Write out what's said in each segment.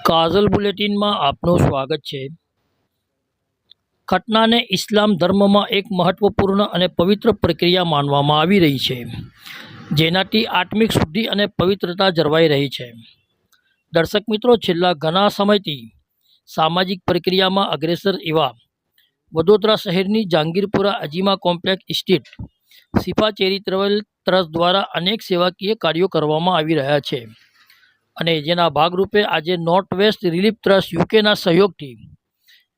કાજલ બુલેટિનમાં આપનું સ્વાગત છે। ખતનાને ઇસ્લામ ધર્મમાં એક મહત્વપૂર્ણ અને પવિત્ર પ્રક્રિયા માનવામાં આવી રહી છે, જેનાથી આત્મિક શુદ્ધિ અને પવિત્રતા જળવાઈ રહી છે। દર્શક મિત્રો, છેલ્લા ઘણા સમયથી સામાજિક પ્રક્રિયામાં અગ્રેસર એવા વડોદરા શહેરની જહાંગીરપુરા અજીમા કોમ્પ્લેક્સ સ્થિત શિફા ચેરિટેબલ ટ્રસ્ટ દ્વારા અનેક સેવાકીય કાર્યો કરવામાં આવી રહ્યા છે અને જેના ભાગરૂપે આજે નોર્થ વેસ્ટ રિલીફ ટ્રસ્ટ યુકેના સહયોગથી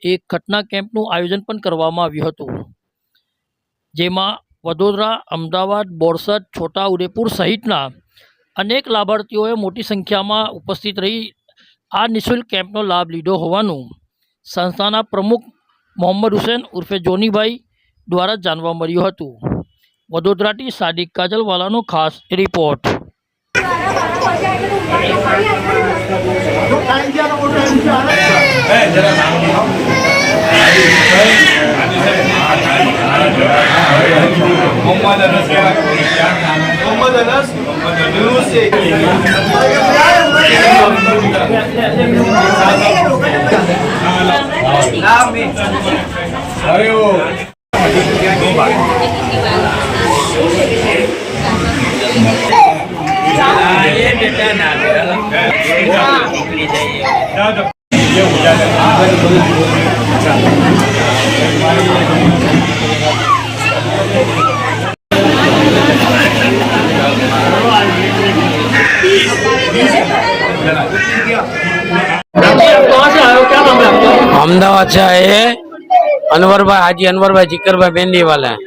એક ખતના કેમ્પનું આયોજન પણ કરવામાં આવ્યું હતું, જેમાં વડોદરા, અમદાવાદ, બોરસદ, છોટાઉદેપુર સહિતના અનેક લાભાર્થીઓએ મોટી સંખ્યામાં ઉપસ્થિત રહી આ નિઃશુલ્ક કેમ્પનો લાભ લીધો હોવાનું સંસ્થાના પ્રમુખ મોહમ્મદ હુસૈન ઉર્ફે જોનીભાઈ દ્વારા જાણવા મળ્યું હતું। વડોદરાથી સાદિક કાજલવાલાનો ખાસ રિપોર્ટ। अहमदाबाद से आए हैं अनवर भाई, हाजी अनवर भाई, जिक्र भाई मेहंदी वाला है।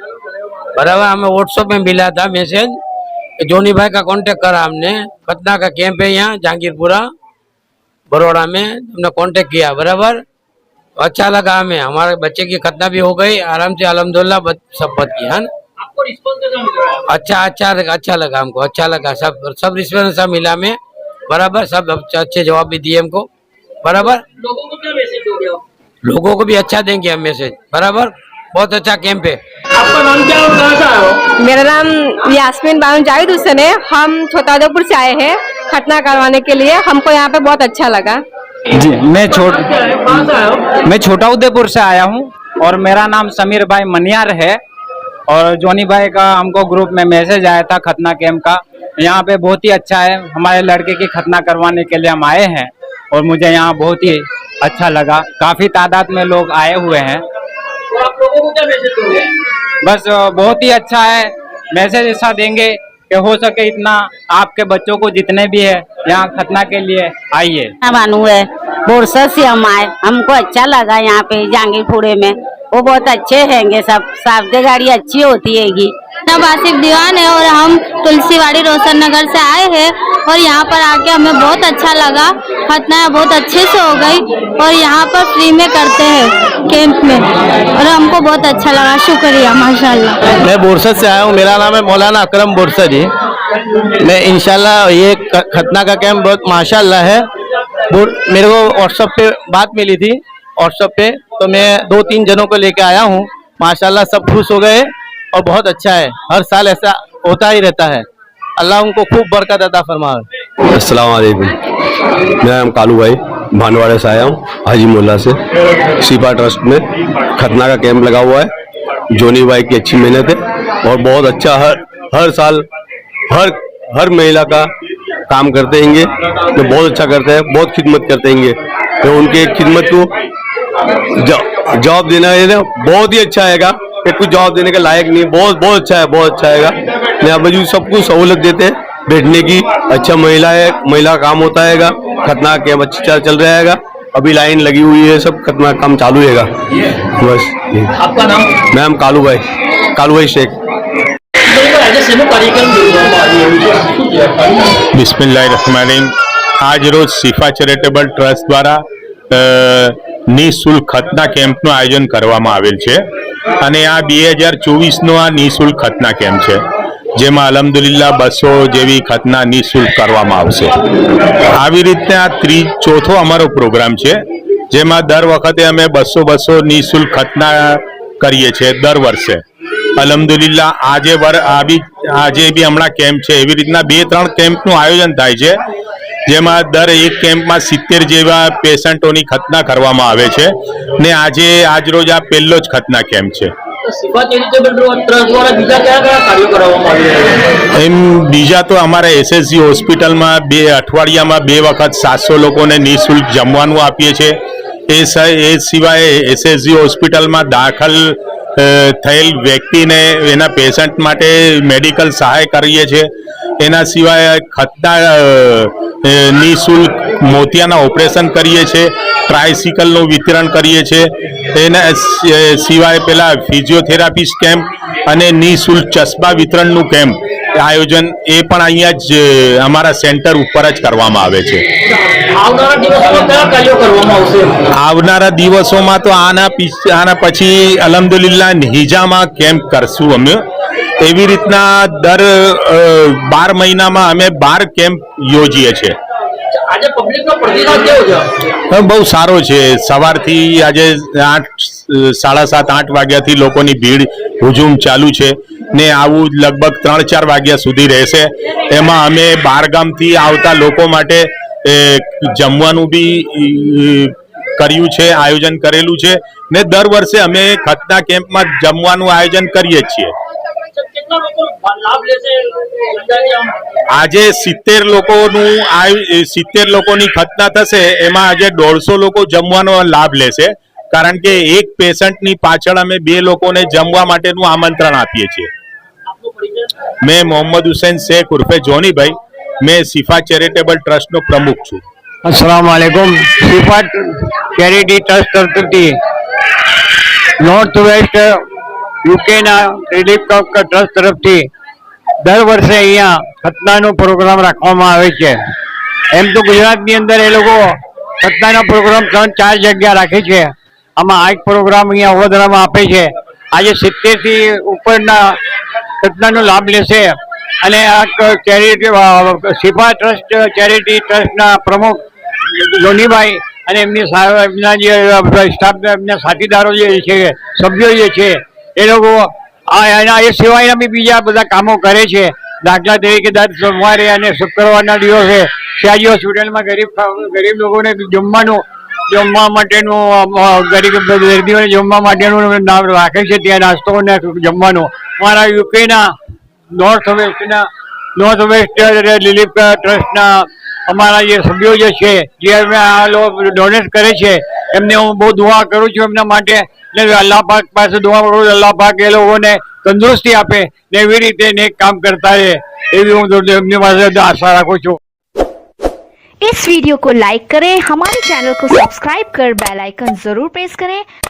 बराबर, हमें व्हाट्सएप में मिला था मैसेज, जोनी भाई का कांटेक्ट करा हमने। खतना का कैंप है यहाँ जहांगीरपुरा बड़ौदा में, हमने कांटेक्ट किया। बराबर, अच्छा लगा हमें। हमारे बच्चे की खतना भी हो गई आराम से, अल्हम्दुलिल्लाह सब बच गया है ना। आपको रिस्पॉन्स कैसा मिल रहा है? अच्छा लगा हमको, अच्छा लगा। सब रिस्पॉन्स सब मिला हमें। बराबर, सब अच्छे जवाब भी दिए हमको। बराबर, लोगों को क्या मैसेज दोगे आप? लोगों को भी अच्छा देंगे हम मैसेज। बराबर, बहुत अच्छा कैंप है। आपका नाम क्या है और कहाँ से आए हो? मेरा नाम यास्मीन बानू जावेद हुसैन है। हम छोटाउदेपुर से आए हैं खतना करवाने के लिए। हमको यहाँ पे बहुत अच्छा लगा। जी, मैं छोटाउदेपुर से आया हूँ और मेरा नाम समीर भाई मनियार है। और जोनी भाई का हमको ग्रुप में मैसेज आया था खतना कैंप का। यहाँ पे बहुत ही अच्छा है। हमारे लड़के की खतना करवाने के लिए हम आए हैं और मुझे यहाँ बहुत ही अच्छा लगा। काफी तादाद में लोग आए हुए हैं। और आप लोगों को क्या मैसेज दोगे? बस बहुत ही अच्छा है। मैसेज ऐसा देंगे कि हो सके इतना आपके बच्चों को जितने भी है यहाँ खतना के लिए आइए। बानू है, बोरसद से हम आए। हमको अच्छा लगा यहाँ पे जहांगीरपुरे में। वो बहुत अच्छे हैंगे, सब साफदेगारी अच्छी होती हैगी। आसिफ दीवान है और हम तुलसीवाड़ी रोशन नगर से आए हैं और यहाँ पर आके हमें बहुत अच्छा लगा। खतना बहुत अच्छे से हो गई और यहाँ पर फ्री में करते हैं कैंप में और हमको बहुत अच्छा लगा। शुक्रिया, माशाल्लाह। मैं बोरसद से आया हूँ। मेरा नाम है मौलाना अकरम बोरसदी। मैं इंशाल्लाह ये खतना का कैंप बहुत माशाल्लाह है। मेरे को व्हाट्सएप पे बात मिली थी, व्हाट्सएप पे, तो मैं 2-3 जनों को लेके आया हूँ। माशाल्लाह सब खुश हो गए और बहुत अच्छा है। हर साल ऐसा होता ही रहता है। अल्लाह उनको खूब बरकत अता फरमाए। अस्सलाम वालेकुम। मेरा नाम कालू भाई, भानवाड़े से आया हूँ, हाजी मोहल्ला से। शिफा ट्रस्ट में खतना का कैंप लगा हुआ है। जोनी भाई की अच्छी मेहनत है और बहुत अच्छा हर साल हर महिला का काम करते हैंगे। तो बहुत अच्छा करते हैं, बहुत खिदमत करते हैंगे। तो उनके खिदमत को जवाब देना है बहुत ही अच्छा आएगा। कुछ जवाब देने का लायक नहीं, बहुत अच्छा है, बहुत अच्छा आएगा। यहाँ पर सबको सहूलत देते हैं बैठने की। अच्छा महिला काम होता है। खतना कैंप अच्छी चल रहा है। अभी लाइन लगी हुई है, सब खतना काम चालू है। बस। आपका नाम? नाम कालू भाई शेख। बिस्मिल्लाहिर्रहमानिर्रहीम। आज रोज शिफा चैरिटेबल ट्रस्ट द्वारा નિઃશુલ્ક ખતના કેમ્પનું આયોજન કરવામાં આવેલ છે અને આ 2024નો આ નિઃશુલ્ક ખતના કેમ્પ છે, જેમાં અલ્હમ્દુલિલ્લાહ 200 જેવી ખતના નિઃશુલ્ક કરવામાં આવશે। આવી રીતે આ ચોથો અમારો પ્રોગ્રામ છે, જેમાં દર વખતે અમે 200 નિઃશુલ્ક ખતના કરીએ છીએ દર વર્ષે। અલ્હમ્દુલિલ્લાહ આજે બી હમણાં કેમ્પ છે, એવી રીતના 2-3 કેમ્પનું આયોજન થાય છે। જેમાં દર એક કેમ્પમાં 70 જેવા પેશન્ટોની ખતના કરવામાં આવે છે ને આજરોજ આ પહેલો જ ખતના કેમ્પ છે. શિફા ચેરિટેબલ ટ્રસ્ટ દ્વારા બીજા કયા કયા કાર્યો કરવામાં આવી રહ્યા છે? એમ બીજા તો અમારા એસએસજી હોસ્પિટલમાં અઠવાડિયામાં 2 વખત 700 લોકોને નિઃશુલ્ક જમવાનું આપીએ છીએ. એ સિવાય એસએસજી હોસ્પિટલમાં દાખલ થયેલ વ્યક્તિને એના પેશન્ટ માટે મેડિકલ સહાય કરીએ છીએ. એના સિવાય ખતના નિઃશુલ્ક મોતિયાના ઓપરેશન કરીએ છીએ, ટ્રાયસિકલનું વિતરણ કરીએ છીએ. એના સિવાય પેલા ફિઝિયોથેરાપિસ્ટ કેમ્પ અને નિઃશુલ્ક ચશ્મા વિતરણનું કેમ્પ આયોજન એ પણ અહીંયા જ અમારા સેન્ટર ઉપર જ કરવામાં આવે છે. આવનારા દિવસોમાં કયા કાર્યો કરવામાં આવશે? આવનારા દિવસોમાં તો આના પછી અલ્હમ્દુલિલ્લાહ હિજામાં કેમ્પ કરશું અમે. એવી રીતના દર 12 મહિનામાં અમે 12 કેમ્પ યોજીએ છીએ. આજે પબ્લિકનો પ્રતિસાદ કેવો છે? બહુ સારો છે. સવારથી આજે 7:30-8 વાગ્યાથી લોકોની ભીડ હુજુમ ચાલુ છે ને આવું લગભગ 3-4 વાગ્યા સુધી રહેશે. એમાં અમે બહારગામથી આવતા લોકો માટે જમવાનું બી કર્યું છે, આયોજન કરેલું છે ને દર વર્ષે અમે ખતના કેમ્પમાં જમવાનું આયોજન કરીએ છીએ. કેટલા લોકો લાભ લેશે? આજે 70 લોકોની ખતના થશે. એમાં આજે 150 લોકો જમવાનો લાભ લેશે, કારણ કે એક પેશન્ટની પાછળ અમે 2 લોકોને જમવા માટેનું આમંત્રણ આપીએ છીએ. मैं मोहम्मद हुसैन शेख उर्फे जोनी भाई, मैं शिफा चैरिटेबल ट्रस्ट નો પ્રમુખ છું. अस्सलाम वालेकुम. शिफा चैरिटी ट्रस्ट તરફથી નોર્થ વેસ્ટ યુકેના રિલીફ ટ્રસ્ટ તરફથી દર વર્ષે અહીંયા ખતનાનો પ્રોગ્રામ રાખવામાં આવે છે. એમ તો ગુજરાતની અંદર એ લોકો ખતનાનો પ્રોગ્રામ 3-4 જગ્યા રાખે છે. આમાં આ એક પ્રોગ્રામ અહીંયા વડોદરામાં આપે છે. આજે 70 થી ઉપરના ખતનાનો લાભ લેશે અને આ ચેરિટી શિફા ટ્રસ્ટ ચેરિટી ટ્રસ્ટના પ્રમુખ જોનીભાઈ અને એમના જે સ્ટાફ, એમના સાથીદારો જે છે, સભ્યો જે છે, એ લોકો એના એ સિવાયના બી બીજા બધા કામો કરે છે. દાખલા તરીકે દર સોમવારે અને શુક્રવારના દિવસે શિવાજી હોસ્પિટલમાં ગરીબ લોકોને જમવા માટેનું ગરીબ દર્દીઓને જમવા માટેનું રાખે છે. ત્યાં નાસ્તો અને જમવાનું અમારા યુકેના નોર્થ વેસ્ટ રિલીફ ટ્રસ્ટના અમારા જે સભ્યો જે છે, જે અમે આ લોકો ડોનેટ કરે છે, એમને હું બહુ દુઆ કરું છું એમના માટે. અલ્લાહ પાક પાસે દુઆ કરું છું, અલ્લાહ પાક એ લોકોને તંદુરસ્તી આપે ને એવી રીતે નેક કામ કરતા રહે, એવી હું એમની પાસે આશા રાખું છું. इस वीडियो को लाइक करें, हमारे चैनल को सब्सक्राइब कर बेल आइकन जरूर प्रेस करें